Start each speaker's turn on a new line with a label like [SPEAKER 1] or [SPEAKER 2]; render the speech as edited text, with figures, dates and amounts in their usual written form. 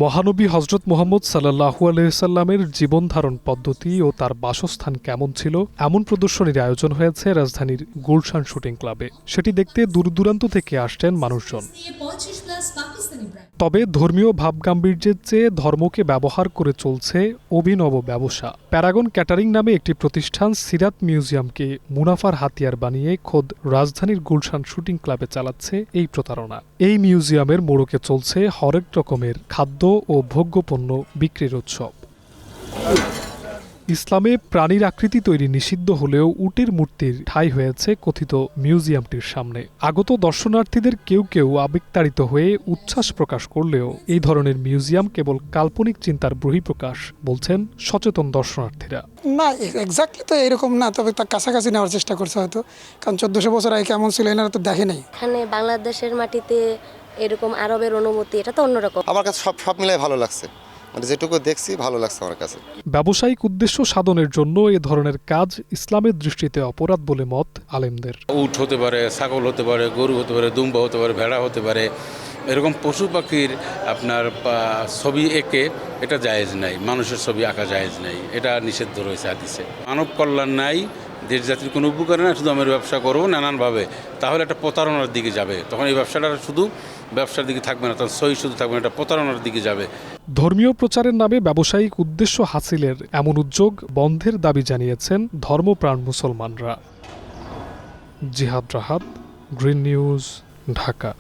[SPEAKER 1] মহানবী হজরত মুহাম্মদ সাল্লাল্লাহু আলাইহি সাল্লামের জীবন ধারণ পদ্ধতি ও তার বাসস্থান কেমন ছিল এমন প্রদর্শনীর আয়োজন হয়েছে রাজধানীর গুলশান শুটিং ক্লাবে। সেটি দেখতে দূরদূরান্ত থেকে আসছেন মানুষজন। তবে ধর্মীয় ভাবগাম্ভীর্যের চেয়ে ধর্মকে ব্যবহার করে চলছে অভিনব ব্যবসা। প্যারাগন ক্যাটারিং নামে একটি প্রতিষ্ঠান সিরাত মিউজিয়ামকে মুনাফার হাতিয়ার বানিয়ে খোদ রাজধানীর গুলশান শুটিং ক্লাবে চালাচ্ছে এই প্রতারণা। এই মিউজিয়ামের মোড়কে চলছে হরেক রকমের খাদ্য ও ভোগ্যপণ্য বিক্রির উৎসব। ইসলামে প্রাণীর আকৃতি তৈরি নিষিদ্ধ হলেও উটের মূর্তির ঠাঁই হয়েছে কথিত মিউজিয়ামটির সামনে। আগত দর্শনার্থীদের কেউ কেউ আবেগতাড়িত হয়ে উচ্ছ্বাস প্রকাশ করলেও এই ধরনের মিউজিয়াম কেবল কাল্পনিক চিন্তার বহিঃপ্রকাশ বলছেন সচেতন দর্শনার্থীরা।
[SPEAKER 2] না, এক্স্যাক্টলি তো এরকম না, তবে তার কাছাকাছি নেওয়ার চেষ্টা করছে হয়তো, কারণ 1400 বছর আগে কেমন ছিল এনারা তো দেখে নাই।
[SPEAKER 3] এখানে বাংলাদেশের মাটিতে এরকম আরবের অনুমতি, এটা তো অন্যরকম।
[SPEAKER 4] আমার কাছে সব মিলাই ভালো লাগছে, মানে যেটুকু দেখছি ভালো লাগছে আমার কাছে।
[SPEAKER 1] ব্যবসায়িক উদ্দেশ্য সাধনের জন্য এ ধরনের কাজ ইসলামের দৃষ্টিতে অপরাধ বলে মত আলেমদের।
[SPEAKER 5] উট হতে পারে, ছাগল হতে পারে, গরু হতে পারে, দুম্বা হতে পারে, ভেড়া হতে পারে, এরকম পশু পাখির আপনার ছবি এঁকে এটা জায়েজ নাই, মানুষের ছবি আঁকা জায়েজ নাই, এটা নিষিদ্ধ রয়েছে হাদিসে। মানব কল্যাণ নাই, দেশ জাতির কোনো উপকার না, শুধু আমরা ব্যবসা করবো নানানভাবে, তাহলে একটা প্রতারণার দিকে যাবে। তখন এই ব্যবসাটা শুধু ব্যবসার দিকে থাকবে না, তখন সই শুধু থাকবে না, এটা প্রতারণার দিকে যাবে।
[SPEAKER 1] ধর্মীয় প্রচারের নামে ব্যবসায়িক উদ্দেশ্য হাসিলের এমন উদ্যোগ বন্ধের দাবি জানিয়েছেন ধর্মপ্রাণ মুসলমানরা। জিহাদ রাহাত, গ্রিন নিউজ, ঢাকা।